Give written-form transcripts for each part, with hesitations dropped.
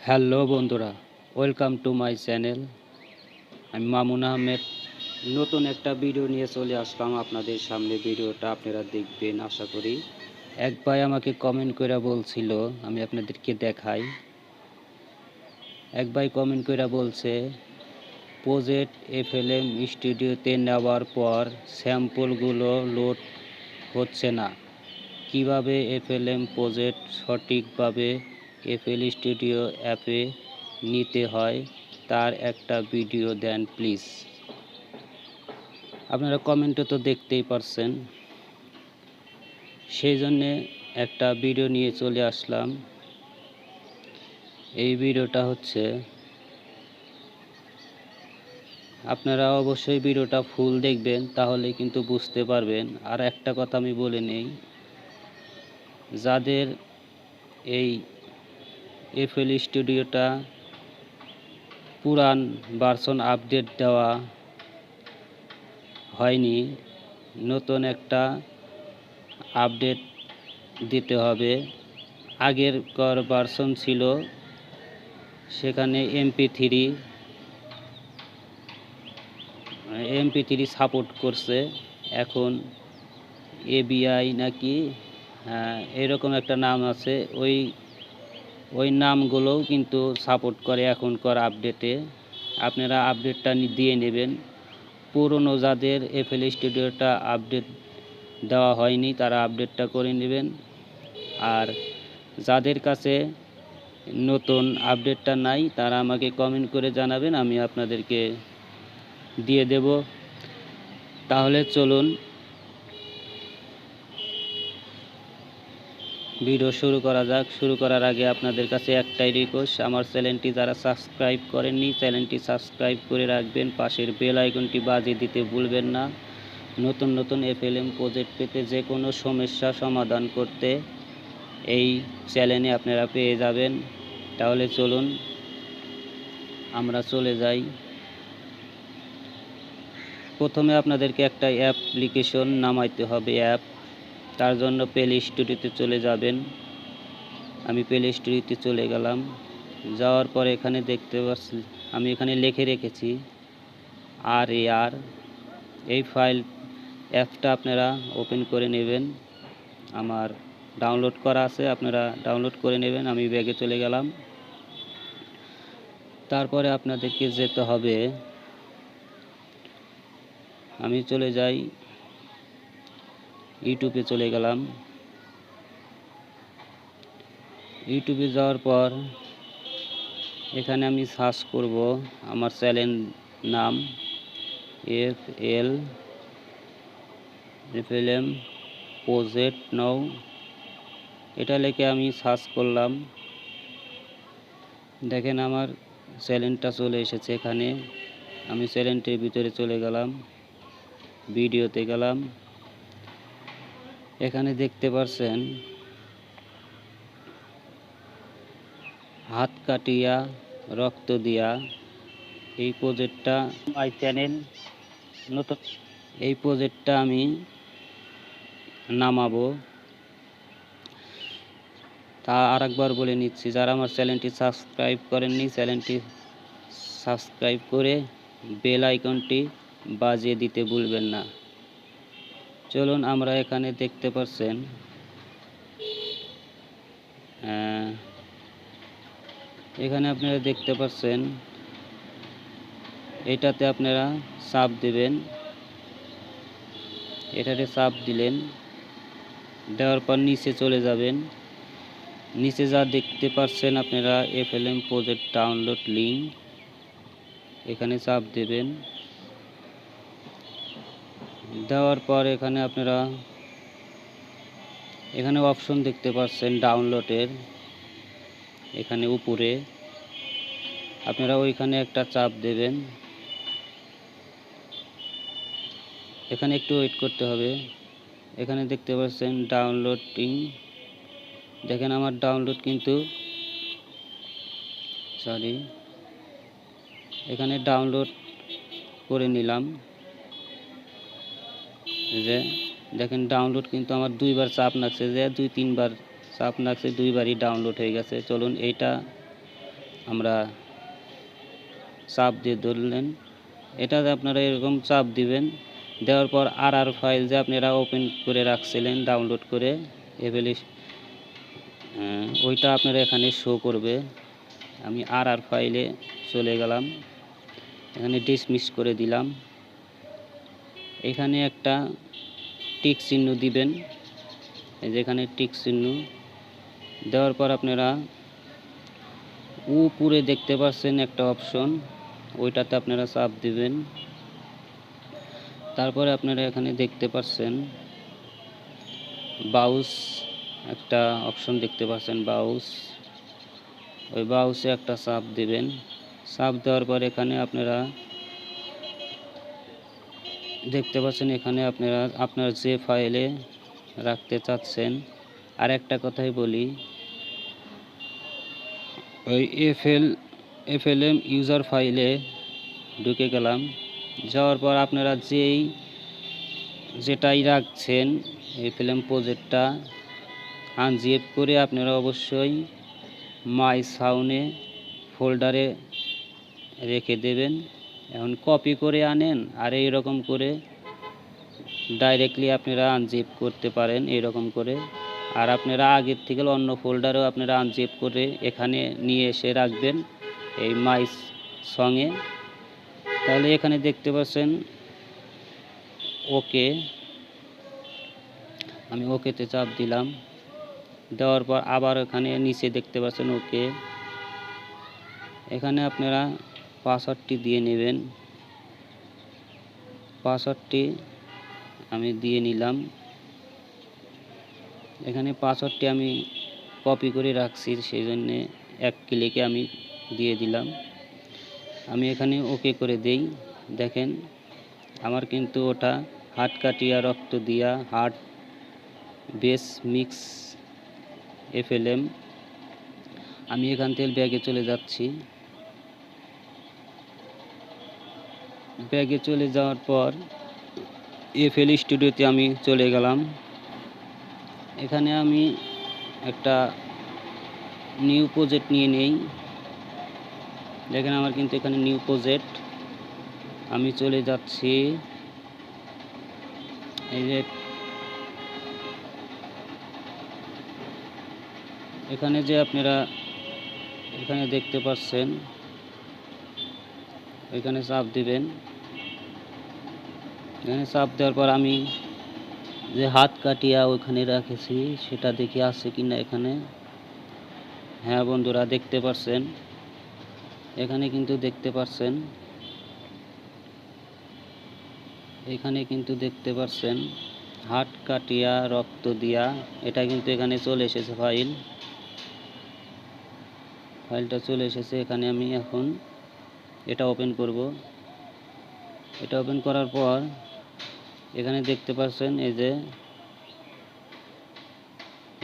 Hello বন্ধুরা, welcome to my channel. আমি মামুন আহমেদ। নতুন একটা ভিডিও নিয়ে চলে আসলাম আপনাদের সামনে। ভিডিওটা আপনারা দেখবেন আশা করি। এক ভাই আমাকে কমেন্ট করে বলছিল, আমি আপনাদেরকে দেখাই। এক ভাই কমেন্ট করে বলছে, প্রজেক্ট FLM স্টুডিওতে নেওয়ার পর স্যাম্পলগুলো লোড হচ্ছে না। কিভাবে FLM প্রজেক্ট সঠিকভাবে FL স্টুডিও অ্যাপে নিতে হয় তার একটা ভিডিও দেন প্লিজ। আপনারা কমেন্টে তো দেখতেই পারছেন, সেই জন্যে একটা ভিডিও নিয়ে চলে আসলাম। এই ভিডিওটা হচ্ছে, আপনারা অবশ্যই ভিডিওটা ফুল দেখবেন, তাহলে কিন্তু বুঝতে পারবেন। আর একটা কথা আমি বলে নেই, যাদের এই FL স্টুডিওটা পুরান ভার্সন আপডেট দেওয়া হয়নি, নতুন একটা আপডেট দিতে হবে। আগের ভার্সন ছিল, সেখানে MP3 সাপোর্ট করছে। এখন ABI নাকি এরকম একটা নাম আছে, ওই নামগুলোও কিন্তু সাপোর্ট করে এখনকার আপডেটে। আপনারা আপডেটটা দিয়ে নেবেন। পুরনো যাদের FL স্টুডিওটা আপডেট দেওয়া হয়নি তারা আপডেটটা করে নেবেন। আর যাদের কাছে নতুন আপডেটটা নাই তারা আমাকে কমেন্ট করে জানাবেন, আমি আপনাদেরকে দিয়ে দেব। তাহলে চলুন ভিডিও শুরু করা যাক। শুরু করার আগে আপনাদের কাছে একটাই রিকোয়েস্ট, আমার চ্যানেলটি যারা সাবস্ক্রাইব করেননি চ্যানেলটি সাবস্ক্রাইব করে রাখবেন, পাশের বেল আইকনটি বাজিয়ে দিতে ভুলবেন না। নতুন নতুন FLM প্রজেক্ট পেতে, যে কোনো সমস্যা সমাধান করতে এই চ্যানেলে আপনারা পেয়ে যাবেন। তাহলে চলুন আমরা চলে যাই। প্রথমে আপনাদেরকে একটা অ্যাপ্লিকেশন নামাইতে হবে, তার জন্য প্লে স্টোরিতে চলে যাবেন। আমি প্লে স্টোরিতে চলে গেলাম। যাওয়ার পর এখানে দেখতে পাচ্ছি, আমি এখানে লিখে রেখেছি RAR। এই অ্যাপটা আপনারা ওপেন করে নেবেন। আমার ডাউনলোড করা আছে, আপনারা ডাউনলোড করে নেবেন। আমি ব্যাগে চলে গেলাম। তারপরে আপনাদেরকে যেতে হবে, আমি চলে যাই ইউটিউবে চলে গেলাম। ইউটিউবে যাওয়ার পর এখানে আমি সার্চ করব আমার চ্যানেল নাম FLM প্রজেক্ট নাও। এটা লিখে আমি সার্চ করলাম। দেখেন আমার চ্যানেলটা চলে এসেছে এখানে। আমি চ্যানেলটির ভিতরে চলে গেলাম, ভিডিওতে গেলাম। এখানে দেখতে পাচ্ছেন হাত কাটিয়া রক্ত দিয়া, এই প্রজেক্টটা মাই চ্যানেল নতুন। এই প্রজেক্টটা আমি নামাবো। তা আরেকবার বলে নিচ্ছি, যারা আমার চ্যানেলটি সাবস্ক্রাইব করেননি চ্যানেলটি সাবস্ক্রাইব করে বেল আইকনটি বাজিয়ে দিতে ভুলবেন না। চলুন আমরা এখানে দেখতে পাচ্ছেন এখানে আপনারা দেখতে পাচ্ছেন, এটাতে আপনারা চাপ দেবেন। এটাতে চাপ দিলেন, দেওয়ার পর নিচে চলে যাবেন। নিচে যা দেখতে পাচ্ছেন আপনারা FLM প্রজেক্ট ডাউনলোড লিঙ্ক, এখানে চাপ দেবেন। দেওয়ার পর এখানে আপনারা এখানে অপশন দেখতে পাচ্ছেন ডাউনলোডের, এখানে উপরে আপনারা ওইখানে একটা চাপ দেবেন। এখানে একটু ওয়েট করতে হবে। এখানে দেখতে পাচ্ছেন ডাউনলোডিং। দেখেন আমার ডাউনলোড কিন্তু এখানে ডাউনলোড করে নিলাম। যে দেখেন ডাউনলোড কিন্তু আমার দুইবার চাপ লাগছে, যে 2-3 বার চাপ লাগছে, দুইবারই ডাউনলোড হয়ে গেছে। চলুন এইটা আমরা চাপ দিয়ে ধরলেন, এটাতে আপনারা এরকম চাপ দিবেন। দেওয়ার পর আর ফাইল যে আপনারা ওপেন করে রাখছিলেন ডাউনলোড করে এভেলি, ওইটা আপনারা এখানে শো করবে। আমি আর ফাইলে চলে গেলাম, এখানে ডিসমিস করে দিলাম। এখানে একটা টিক চিহ্ন দিবেন, এই যে এখানে টিক চিহ্ন দেওয়ার পর আপনারা উপরে দেখতে পাচ্ছেন একটা অপশন, ওইটাতে আপনারা চাপ দিবেন। তারপরে আপনারা এখানে দেখতে পাচ্ছেন বাউস, একটা অপশন দেখতে পাচ্ছেন বাউস, ওই বাউসে একটা চাপ দিবেন। চাপ দেওয়ার পর এখানে আপনারা দেখতে পাচ্ছেন, এখানে আপনারা আপনার যে ফাইলে রাখতে চাচ্ছেন। আর একটা কথাই বলি, ওই FLM ইউজার ফাইলে ঢুকে গেলাম। যাওয়ার পর আপনারা যেটাই রাখছেন FLM প্রজেক্টটা আনজিপ করে আপনারা অবশ্যই মাই সাউন্ডে ফোল্ডারে রেখে দেবেন। এখন কপি করে আনেন আর এইরকম করে ডাইরেক্টলি আপনারা আনজিপ করতে পারেন এরকম করে। আর আপনারা আগের থেকে অন্য ফোল্ডারেও আপনারা আনজিপ করে এখানে নিয়ে এসে রাখবেন এই মাই সঙ্গে। তাহলে এখানে দেখতে পাচ্ছেন ওকে, আমি ওকেতে চাপ দিলাম। দেওয়ার পর আবার এখানে নিচে দেখতে পাচ্ছেন ওকে, এখানে আপনারা পাসওয়ার্ডটি দিয়ে নেবেন। পাসওয়ার্ডটি আমি দিয়ে নিলাম। এখানে পাসওয়ার্ডটি আমি কপি করে রাখছি, সেই জন্যে এক ক্লিকে আমি দিয়ে দিলাম। আমি এখানে ওকে করে দেই। দেখেন আমার কিন্তু ওটা হাত কাটিয়া রক্ত দিয়া হার্ট বেস মিক্স FLM। আমি এখান থেকে ব্যাগে চলে যাচ্ছি। ব্যাগে চলে যাওয়ার পর FL স্টুডিওতে আমি চলে গেলাম। এখানে আমি একটা নিউ প্রজেক্ট নিয়ে নেই। দেখেন আমার কিন্তু এখানে নিউ প্রজেক্ট, আমি চলে যাচ্ছি। এই যে এখানে যে আপনারা এখানে দেখতে পাচ্ছেন, এখানে চাপ দিবেন। এখানে চাপ দেওয়ার পর আমি যে হাত কাটিয়া ওইখানে রেখেছি সেটা দেখি আছে কিনা এখানে। হ্যাঁ বন্ধুরা দেখতে পাচ্ছেন, এখানে কিন্তু দেখতে পাচ্ছেন, এখানে কিন্তু দেখতে পাচ্ছেন হাত কাটিয়া রক্ত দিয়া, এটা কিন্তু এখানে চলে এসেছে ফাইলটা চলে এসেছে। এখানে আমি এখন এটা ওপেন করব। এটা ওপেন করার পর এখানে দেখতে পাচ্ছেন এই যে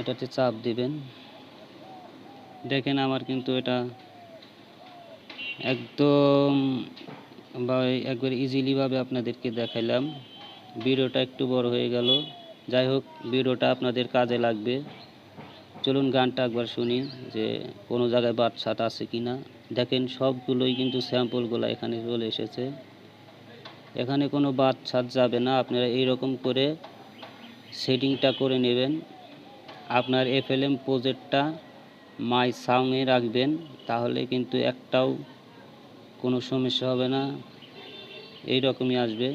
এটাতে চাপ দিবেন। দেখেন আমার কিন্তু এটা একদম একবার ইজিলি ভাবে আপনাদেরকে দেখাইলাম। ভিডিওটা একটু বড় হয়ে গেল, যাই হোক ভিডিওটা আপনাদের কাজে লাগবে। চলুন গানটা একবার শুনি যে কোনো জায়গায় বাদশাট আছে কিনা। দেখেন সবগুলোই কিন্তু স্যাম্পলগুলো এখানে চলে এসেছে, এখানে কোনো বাদশাট যাবে না। আপনারা এইরকম করে সেটিংটা করে নেবেন। আপনার FLM প্রজেক্টটা মাই সাউন্ডে রাখবেন, তাহলে কিন্তু একটাও কোনো সমস্যা হবে না, এই রকমই আসবে।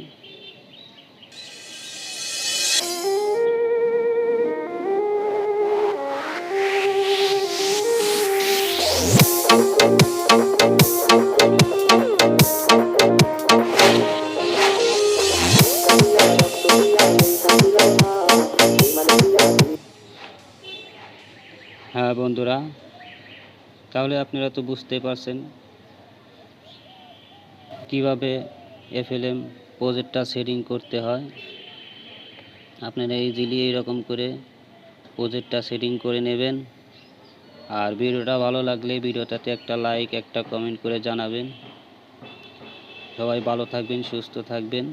হ্যাঁ বন্ধুরা, তাহলে আপনারা তো বুঝতেই পারছেন কিভাবে FLM প্রজেক্টটা সেটিং করতে হয়। আপনারা ইজিলি এইরকম করে প্রজেক্টটা সেটিং করে নেবেন। আর ভিডিওটা ভালো লাগলে ভিডিওটাতে একটা লাইক একটা কমেন্ট করে জানাবেন। সবাই ভালো থাকবেন, সুস্থ থাকবেন।